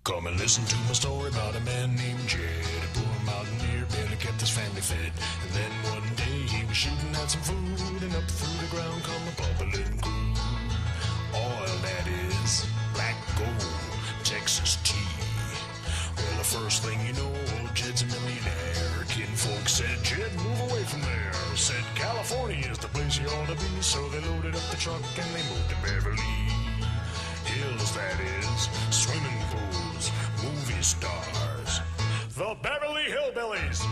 Come and listen to my story about a man named Jed, a poor mountaineer, barely kept his family fed. And then one day he was shooting at some food, and up through the ground come a bubbling crude. Oil, that is, black gold, Texas tea. Well, the first thing you know, old Jed's a millionaire. Kinfolk said, Jed, move away from there. Said, California is the place you ought to be. So they loaded up the truck and they moved to Beverly Hills, that is, swimming pools, movie stars, the Beverly Hillbillies.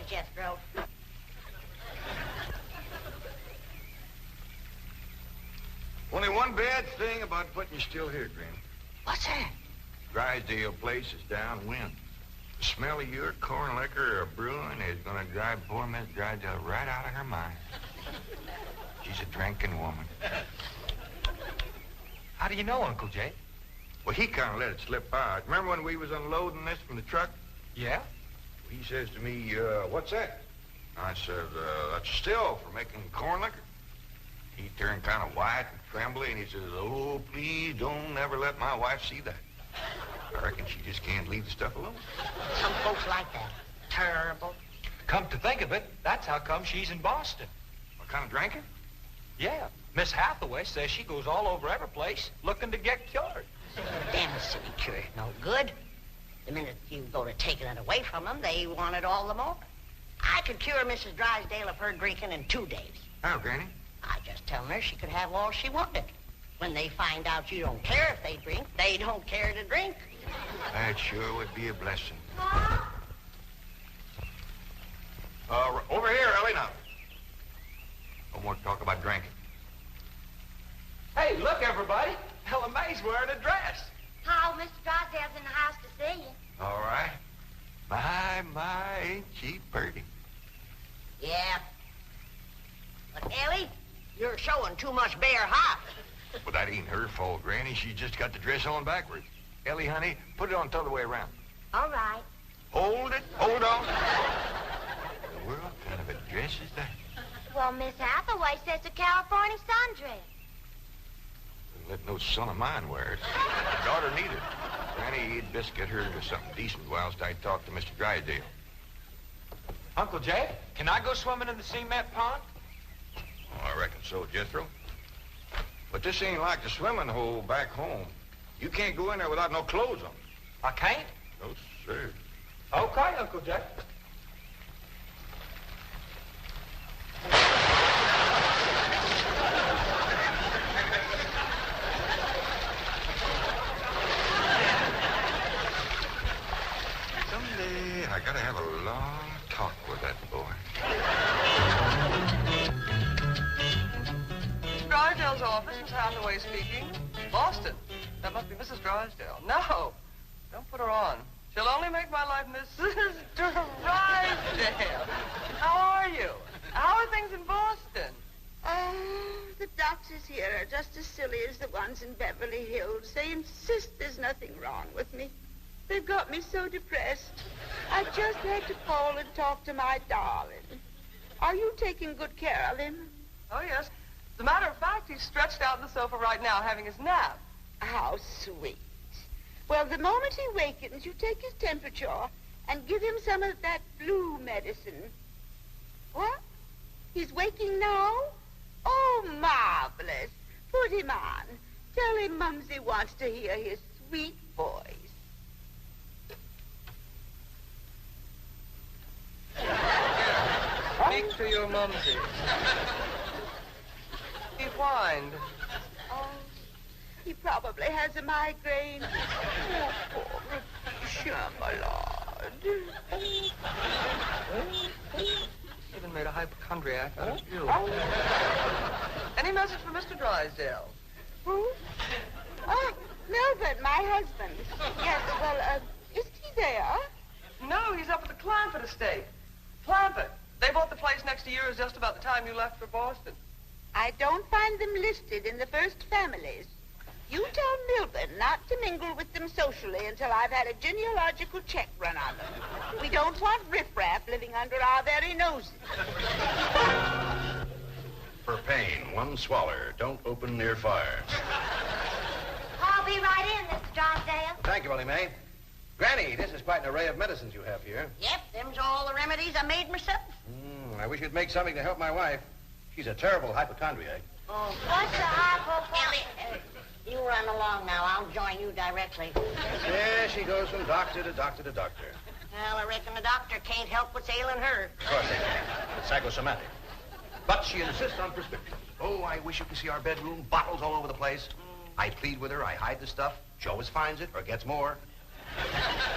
Jethro. Only one bad thing about putting you still here, Granny. What's that? Drysdale place is downwind. The smell of your corn liquor or brewing is going to drive poor Miss Drysdale right out of her mind. She's a drinking woman. How do you know, Uncle Jay? Well, he kind of let it slip by. Remember when we was unloading this from the truck? Yeah? He says to me, what's that? I said, that's a still for making corn liquor. He turned kind of white and trembly, and he says, oh, please don't ever let my wife see that. I reckon she just can't leave the stuff alone. Some folks like that. Terrible. Come to think of it, that's how come she's in Boston. What kind of drinker? Yeah. Miss Hathaway says she goes all over every place looking to get cured. Damn the city cure, no good. The minute you go to taking it away from them, they want it all the more. I could cure Mrs. Drysdale of her drinking in 2 days. How, Granny? I just tell her she could have all she wanted. When they find out you don't care if they drink, they don't care to drink. That sure would be a blessing. Over here, Ellie, now. No more talk about drinking. Hey, look, everybody. Ella Mae's wearing a dress. How, Mr. Drysdale's in the house to see you. All right. My, ain't she pretty? Yeah. But, Ellie, you're showing too much bare hop. Well, that ain't her fault, Granny. She just got the dress on backwards. Ellie, honey, put it on the other way around. All right. Hold it. Hold on. What world kind of a dress is that? Well, Miss Hathaway says a California sundress. Let no son of mine wear it. Daughter neither. Granny, you'd best get her into something decent whilst I talk to Mr. Drysdale. Uncle Jay, can I go swimming in the cement pond? Oh, I reckon so, Jethro. But this ain't like the swimming hole back home. You can't go in there without no clothes on. I can't? No, sir. Okay, Uncle Jay. Someday I gotta have a long talk with that boy. Drysdale's office, Miss Hathaway speaking. Boston. That must be Mrs. Drysdale. No, don't put her on. She'll only make my life Mrs. Drysdale. How are you? How are things in Boston? The doctors here are just as silly as the ones in Beverly Hills. They insist there's nothing wrong with me. They've got me so depressed. I just had to call and talk to my darling. Are you taking good care of him? Oh, yes. As a matter of fact, he's stretched out on the sofa right now having his nap. How sweet. Well, the moment he wakens, you take his temperature and give him some of that flu medicine. What? He's waking now? Oh, marvelous. Put him on. Tell him Mumsy wants to hear his sweet voice. Speak to your mumsy. He whined. Oh, he probably has a migraine. Oh, poor Richard, my lord. Even made a hypochondriac out of you. Any message for Mr. Drysdale? Who? Oh, Melvin, my husband. Yes, well, isn't he there? No, he's up at the Clampett estate. Clampett. They bought the place next to yours just about the time you left for Boston. I don't find them listed in the first families. You tell Milburn not to mingle with them socially until I've had a genealogical check run on them. We don't want riffraff living under our very noses. For pain, one swaller. Don't open near fire. I'll be right in, Mr. Drysdale. Thank you, Willie Mae. Granny, this is quite an array of medicines you have here. Yep, them's all the remedies I made myself. I wish you'd make something to help my wife. She's a terrible hypochondriac. Oh, What's a hypochondriac? Ellie, you run along now. I'll join you directly. Yeah, she goes from doctor to doctor to doctor. Well, I reckon the doctor can't help what's ailing her. Of course they can. It's psychosomatic. But she insists on prescriptions. Oh, I wish you could see our bedroom. Bottles all over the place. I plead with her. I hide the stuff. She always finds it or gets more.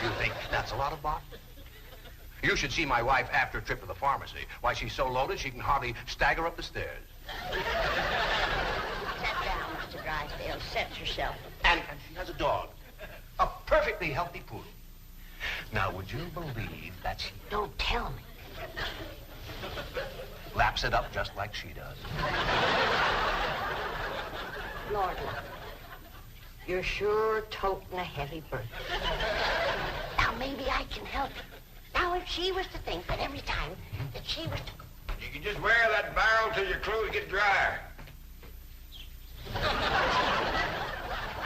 You think that's a lot of bottles? You should see my wife after a trip to the pharmacy. Why, she's so loaded she can hardly stagger up the stairs. Sit down, Mr. Drysdale. Set yourself. And she has a dog. A perfectly healthy poodle. Now, would you believe that she Don't tell me. laps it up just like she does? Lord, look. You're sure toting a heavy burden. Now, maybe I can help you. Now, if she was to think that every time that she was to... You can just wear that barrel till your clothes get dry. What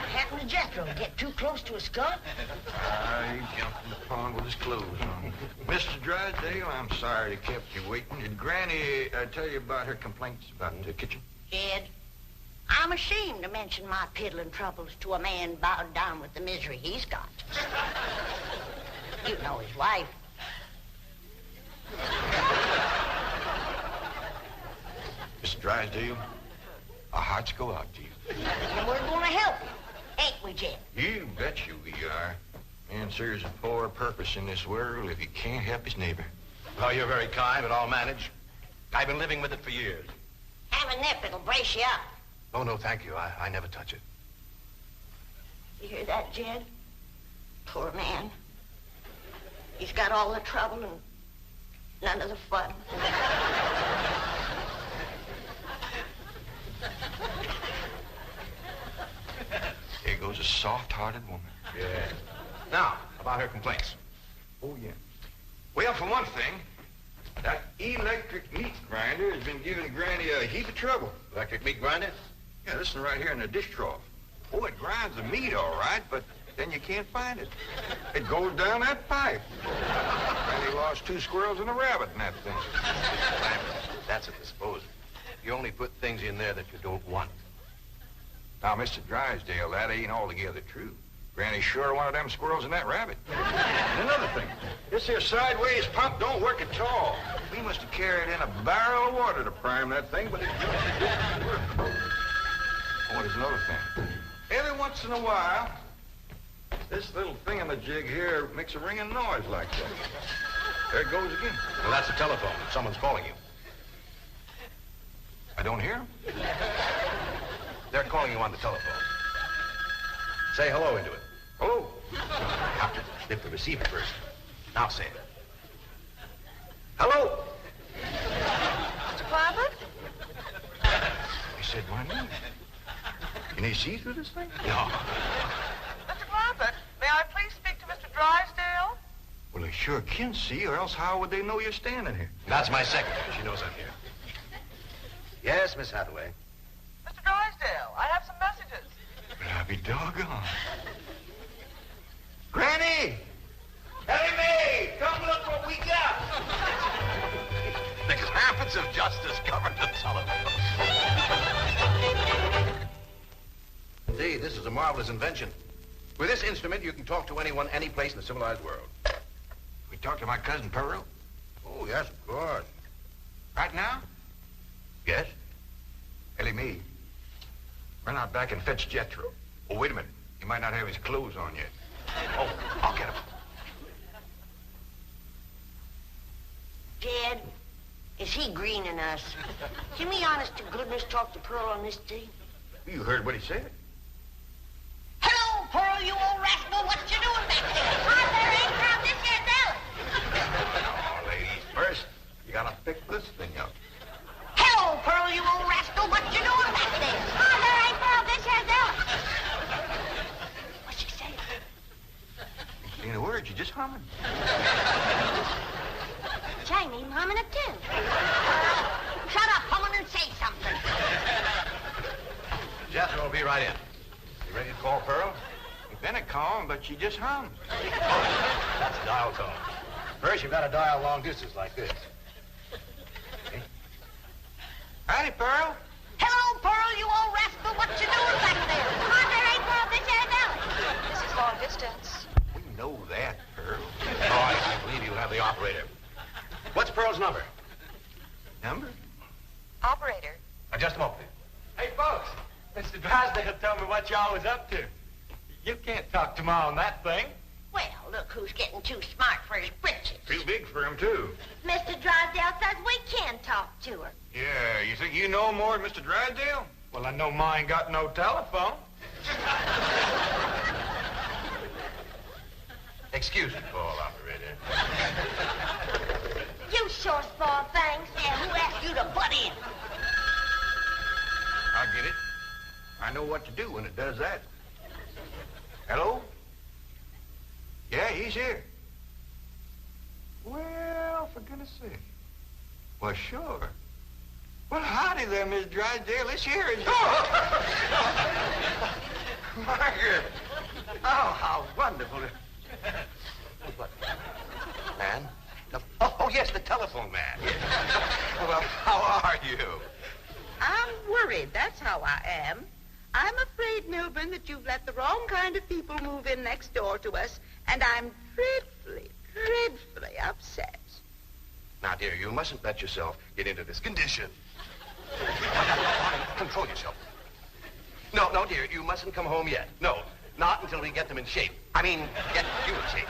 happened to Jethro? Get too close to a skunk? He jumped in the pond with his clothes on. Mr. Drysdale, I'm sorry to kept you waiting. Did Granny tell you about her complaints about the kitchen? Jed, I'm ashamed to mention my piddling troubles to a man bowed down with the misery he's got. You know his wife. Mr. Drysdale, our hearts go out to you. And we're going to help you, ain't we, Jed? You bet you we are. Man serves a poor purpose in this world if he can't help his neighbor. Oh, you're very kind, but I'll manage. I've been living with it for years. Have a nip, it'll brace you up. Oh, no, thank you. I never touch it. You hear that, Jed? Poor man. He's got all the trouble and none of the fun. Here goes a soft-hearted woman. Yeah. Now, about her complaints. Oh, yeah. Well, for one thing, that electric meat grinder has been giving Granny a heap of trouble. Electric meat grinder? Yeah, this one right here in the dish trough. Oh, it grinds the meat all right, but then you can't find it. It goes down that pipe. Granny lost 2 squirrels and a rabbit in that thing. That's a disposal. You only put things in there that you don't want. Now, Mr. Drysdale, that ain't altogether true. Granny sure wanted them squirrels and that rabbit. And another thing, this here sideways pump don't work at all. We must have carried in a barrel of water to prime that thing, but it didn't work. Oh, there's another thing. Every once in a while, this little thingamajig here makes a ringing noise like that. There it goes again. Well, that's the telephone. Someone's calling you. I don't hear him. They're calling you on the telephone. Say hello into it. Hello. You have to snip the receiver first. Now say it. Hello. Mr. Clampett? He said my name. Can he see through this thing? No. Mr. Clampett, may I please speak to Mr. Drysdale? Well, they sure can see, or else how would they know you're standing here? That's my secretary. She knows I'm here. Yes, Miss Hathaway. Mr. Drysdale, I have some messages. But I'll be doggone. Granny! Ellie Mae! Come look what we got! The Clampetts have just discovered the telephone. Indeed. agree. This is a marvelous invention. With this instrument, you can talk to anyone, any place in the civilized world. We talk to my cousin Pearl? Oh, yes, of course. Right now? Yes? Ellie Mae. Run out back and fetch Jethro. Oh, wait a minute. He might not have his clothes on yet. Oh, I'll get him. Jed, is he greening us? Can we honest to goodness talk to Pearl on this thing? You heard what he said. Hello, Pearl, you old rascal. What you doing back there? Hi there, ain't proud this here Dallas. Now, ladies, first, you gotta pick this thing up. Hello, Pearl, you old rascal. What you doing back there? Hi there, ain't proud this here Dallas. What's she saying? Ain't saying a word. You're just humming. She ain't even humming a tune. Shut up, humming, and say something. Jethro will be right in. You ready to call Pearl? You've been a calm, but she just hums. That's a dial tone. First, you've got to dial long distance like this. Okay. Howdy, Pearl. Hello, Pearl, you old rascal. What you doing back there? Hi there, ain't proud this here Dallas. This is long distance. We know that, Pearl. Oh, I believe you'll have the operator. What's Pearl's number? Number? Operator. Just a moment. Hey, folks, Mr. Drysdale told me what y'all was up to. You can't talk to Ma on that thing. Well, look who's getting too smart for his britches. Too big for him, too. Mr. Drysdale says we can talk to her. Yeah, you think you know more than Mr. Drysdale? Well, I know Ma ain't got no telephone. Excuse me, call operator. You sure spoil things. And who asked you to butt in? I get it. I know what to do when it does that. Hello? Yeah, he's here. Well, for goodness sake. Well, sure. Well, howdy there, Miss Drysdale. Let's hear it. Margaret! Oh, how wonderful. What? Man? Oh, yes, the telephone man. Yes. Well, how are you? I'm worried, that's how I am. I'm afraid, Milburn, that you've let the wrong kind of people move in next door to us, and I'm dreadfully upset. Now, dear, you mustn't let yourself get into this condition. Control yourself. No, dear, you mustn't come home yet. No, not until we get them in shape. I mean, get you in shape.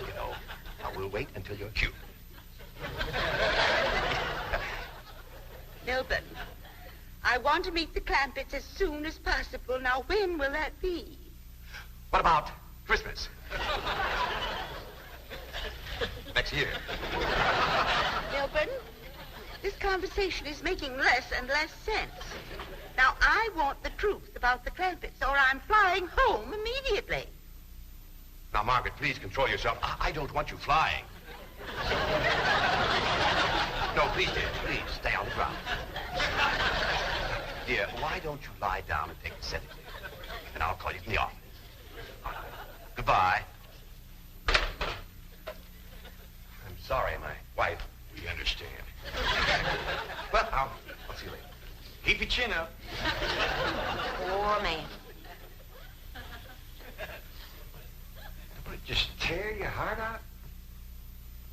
You know, now we'll wait until you're cute. Milburn, I want to meet the Clampetts as soon as possible. Now, when will that be? What about Christmas? Next year. Milburn, this conversation is making less and less sense. Now, I want the truth about the Clampetts, or I'm flying home immediately. Now, Margaret, please control yourself. I don't want you flying. No, please, dear, please, stay on the ground. Dear, why don't you lie down and take a sedative? And I'll call you from the office. Goodbye. I'm sorry, my wife. We understand. Well, I'll see you later. Keep your chin up. Poor man. Would it just tear your heart out?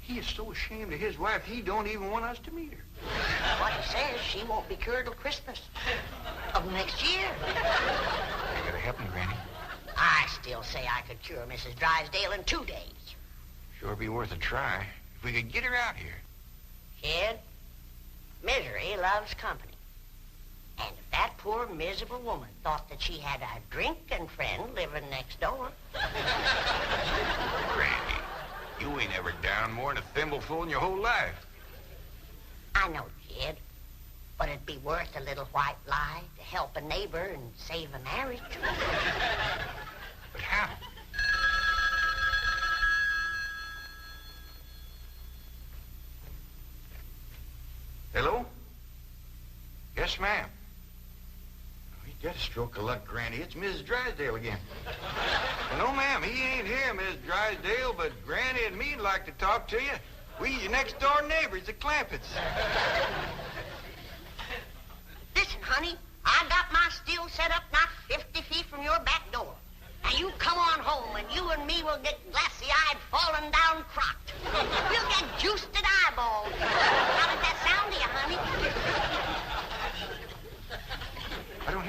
He is so ashamed of his wife, he don't even want us to meet her. What he says, she won't be cured till Christmas of next year. You gotta help me, Granny. I still say I could cure Mrs. Drysdale in 2 days. Sure be worth a try. If we could get her out here. Kid, misery loves company. And if that poor, miserable woman thought that she had a drinking friend living next door... Granny, you ain't ever down more than a thimbleful in your whole life. I know, kid. But it'd be worth a little white lie to help a neighbor and save a marriage. But how? Hello? Yes, ma'am. You got a stroke of luck, Granny. It's Mrs. Drysdale again. No, ma'am, he ain't here, Miss Drysdale, but Granny and me'd like to talk to you. We your next-door neighbors, the Clampetts. Listen, honey, I got my still set up not 50 feet from your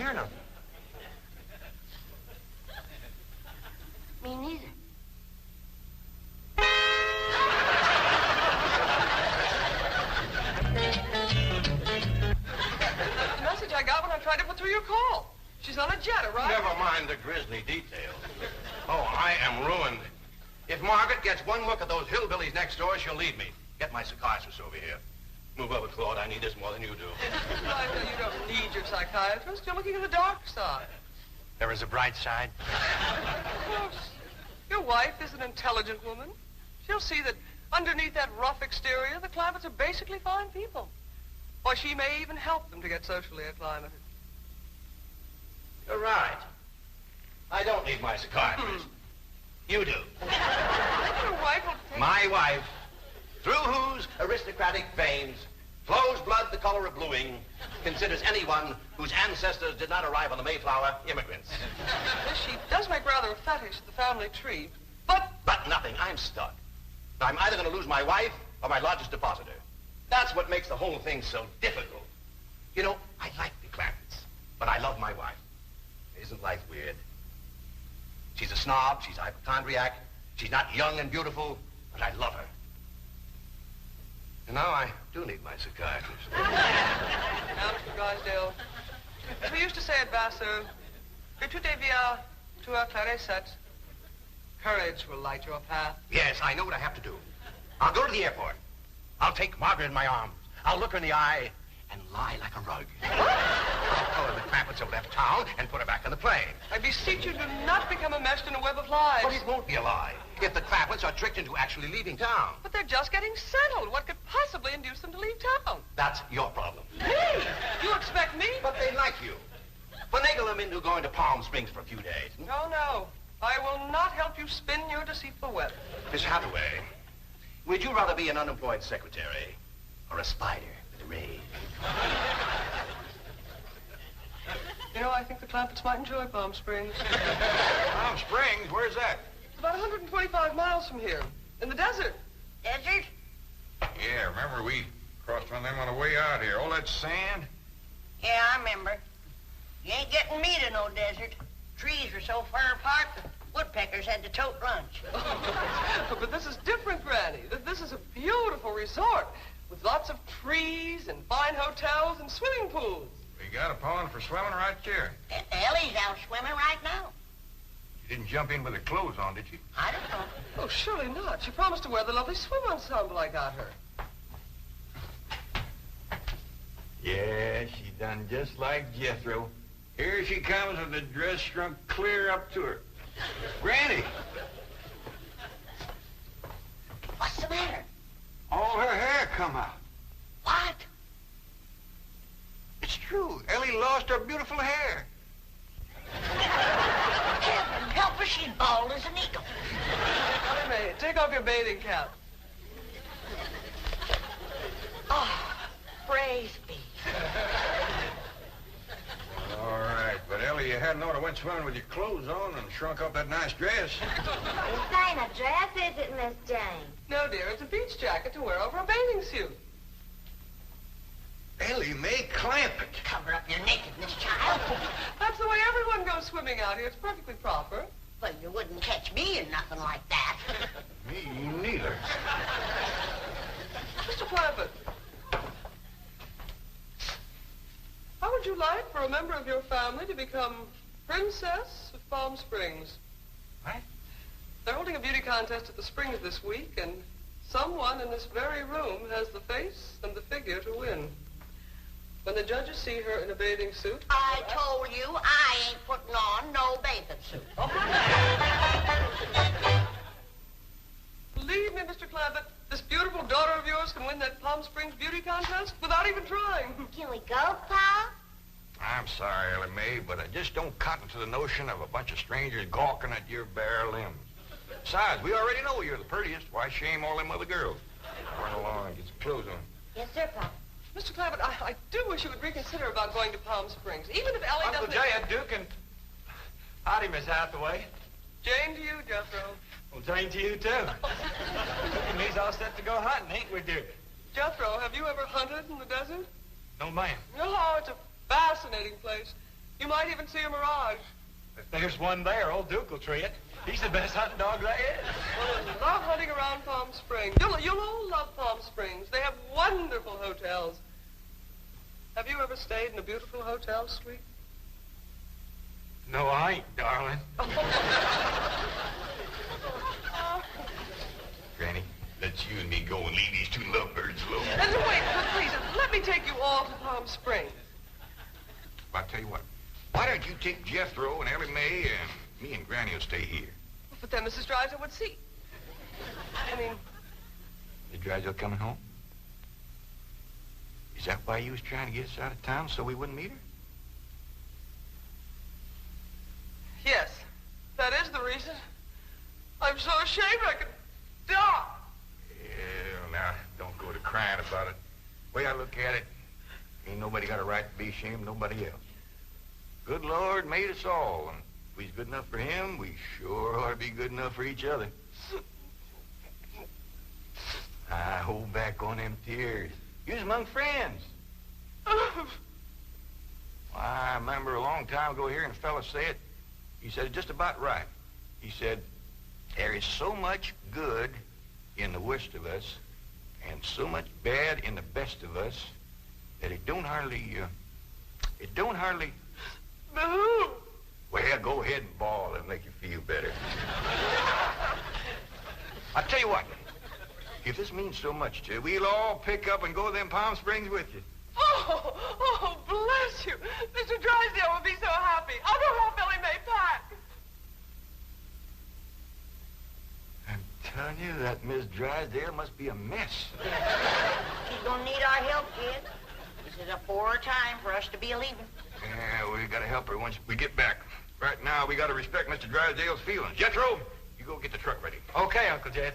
hear nothing. Me neither. The message I got when I tried to put through your call. She's on a jet, right? Never mind the grisly details. Oh, I am ruined. If Margaret gets one look at those hillbillies next door, she'll leave me. Get my psychiatrist over here. Move over, Claude. I need this more than you do. I know you don't need your psychiatrist. You're looking at the dark side. There is a bright side. Of course. Your wife is an intelligent woman. She'll see that underneath that rough exterior, the Clampetts are basically fine people. Or she may even help them to get socially acclimated. You're right. I don't need my psychiatrist. You do. Your wife will take... My wife, through whose aristocratic veins flows blood the color of bluing, considers anyone whose ancestors did not arrive on the Mayflower immigrants. She does make rather a fetish at the family tree, but... But nothing. I'm stuck. I'm either going to lose my wife or my largest depositor. That's what makes the whole thing so difficult. You know, I like the Clampetts, but I love my wife. Isn't life weird? She's a snob, she's a hypochondriac, she's not young and beautiful, but I love her. And now I do need my psychiatrist. Now, Mr. Drysdale, as we used to say at Vassar, que tout devient tout éclaircit. Courage will light your path. Yes, I know what I have to do. I'll go to the airport. I'll take Margaret in my arms. I'll look her in the eye and lie like a rug. I'll tell her the Clampetts have left town and put her back on the plane. I beseech you, do not become enmeshed in a web of lies. But it won't be a lie if the Clampetts are tricked into actually leaving town. But they're just getting settled. What could possibly induce them to leave town? That's your problem. Me? You expect me? But they like you. Finagle them into going to Palm Springs for a few days. No, no. I will not help you spin your deceitful web. Miss Hathaway, would you rather be an unemployed secretary or a spider with a raid? You know, I think the Clampetts might enjoy Palm Springs. Palm Springs? Where's that? It's about 125 miles from here, in the desert. Desert? Yeah, remember we crossed on them on the way out here. All that sand? Yeah, I remember. You ain't getting me to no desert. Trees were so far apart, the woodpeckers had to tote lunch. But this is different, Granny. This is a beautiful resort with lots of trees and fine hotels and swimming pools. We got a pond for swimming right there. Ellie's out swimming right now. You didn't jump in with her clothes on, did you? I don't know. Oh, surely not. She promised to wear the lovely swim ensemble I got her. Yeah, she done just like Jethro. Here she comes with the dress shrunk clear up to her. Granny! What's the matter? All her hair come out. What? It's true. Ellie lost her beautiful hair. Heaven help her, she's bald as an eagle. Wait a minute. Take off your bathing cap. Oh, praise be. All right, but Ellie, you hadn't ought to went swimming with your clothes on and shrunk up that nice dress. This ain't a dress, is it, Miss Jane? No, dear, it's a beach jacket to wear over a bathing suit. Ellie Mae Clampett. Cover up your nakedness, child. That's the way everyone goes swimming out here. It's perfectly proper. Well, you wouldn't catch me in nothing like that. Me neither. Mr. Clampett, how would you like for a member of your family to become Princess of Palm Springs? What? They're holding a beauty contest at the Springs this week, and someone in this very room has the face and the figure to win. When the judges see her in a bathing suit... I told you I ain't putting on no bathing suit. Believe me, Mr. Clampett, this beautiful daughter of yours can win that Palm Springs beauty contest without even trying. Can we go, Pa? I'm sorry, Ellie Mae, but I just don't cotton to the notion of a bunch of strangers gawking at your bare limbs. Besides, we already know you're the prettiest. Why shame all them other girls? Run along and get some clothes on. Yes, sir, Pa. Mr. Clampett, I do wish you would reconsider about going to Palm Springs, even if Ellie Uncle doesn't... Jay, Duke, and... Howdy, Miss Hathaway. Jane to you, Jethro. Well, Jane to you, too. Duke and me's all set to go hunting, ain't we, Duke? Jethro, have you ever hunted in the desert? No, ma'am. No, it's a fascinating place. You might even see a mirage. If there's one there, old Duke will tree it. He's the best hunting dog there is. Well, I love hunting around Palm Springs. You'll all love Palm Springs. They have wonderful hotels. Have you ever stayed in a beautiful hotel suite? No, I ain't, darling. Granny, let's you and me go and leave these two lovebirds alone. And wait, please, let me take you all to Palm Springs. I'll tell you what. Why don't you take Jethro and Ellie Mae and me and Granny will stay here. But then Mrs. Drysdale would see. I mean... Is Drysdale coming home? Is that why you was trying to get us out of town so we wouldn't meet her? Yes, that is the reason. I'm so ashamed I could die. Yeah, now, don't go to crying about it. The way I look at it, ain't nobody got a right to be ashamed of nobody else. Good Lord made us all, and if we's good enough for him, we sure ought to be good enough for each other. I hold back on them tears. You's among friends. I remember a long time ago hearing a fella say it. He said it just about right. He said, there is so much good in the worst of us and so much bad in the best of us that it don't hardly... Boo! Well, go ahead and bawl. It'll make you feel better. I'll tell you what. If this means so much to you, we'll all pick up and go to them Palm Springs with you. Oh, bless you. Mr. Drysdale will be so happy. I'll go help Ellie Mae pack. I'm telling you, that Miss Drysdale must be a mess. She's gonna need our help, kid. This is a poor time for us to be leaving. Yeah, we gotta help her once we get back. Right now, we gotta respect Mr. Drysdale's feelings. Jethro, you go get the truck ready. Okay, Uncle Jed.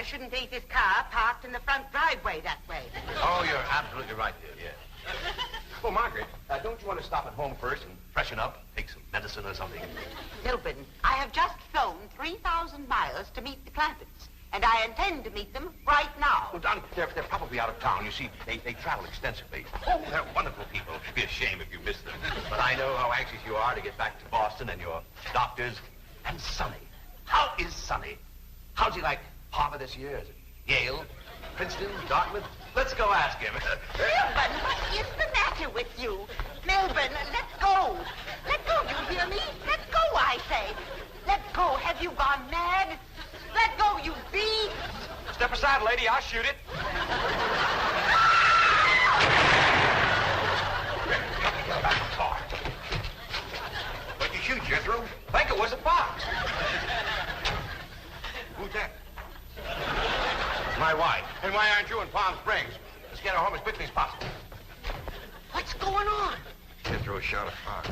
Shouldn't leave his car parked in the front driveway that way. Oh, you're absolutely right, dear, yes. Well, Margaret, don't you want to stop at home first and freshen up, take some medicine or something? Milburn, I have just flown 3,000 miles to meet the Clampetts, and I intend to meet them right now. Well, Don, they're probably out of town. You see, they travel extensively. Oh, they're wonderful people. It'd be a shame if you missed them. But I know how anxious you are to get back to Boston and your doctors. And Sonny. How is Sonny? How's he like Harvard this year? Is it Yale, Princeton, Dartmouth? Let's go ask him. Milburn, what is the matter with you? Milburn, let go. Let go, you hear me? Let go, I say. Let go. Have you gone mad? Let go, you beast. Step aside, lady. I'll shoot it. Get back in the car. What'd you shoot, Jethro? I think it was a fox. Who's that? My wife. And why aren't you in Palm Springs? Let's get her home as quickly as possible. What's going on? Jethro shot a fox.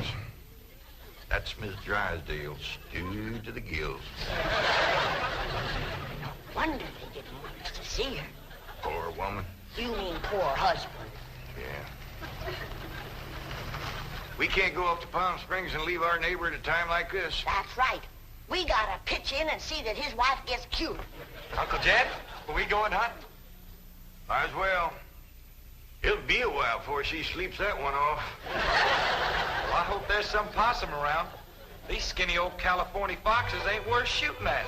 That's Miss Drysdale, stewed to the gills. No wonder they didn't want us to see her. Poor woman. You mean poor husband. Yeah. We can't go up to Palm Springs and leave our neighbor at a time like this. That's right. We gotta pitch in and see that his wife gets cured. Uncle Jed, are we going hunting? Might as well. It'll be a while before she sleeps that one off. Well, I hope there's some possum around. These skinny old California foxes ain't worth shooting at.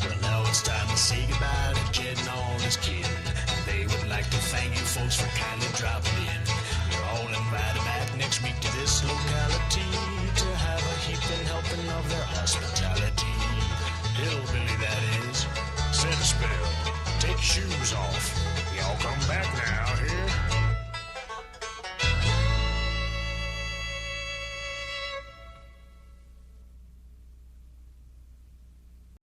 Well, now it's time to say goodbye to Jed and all his kin. They would like to thank you folks for kindly dropping in. You're all invited back next week to this locality to have a heaping helping of their hospitality. Hillbilly, that is. Set a spell. Take shoes off.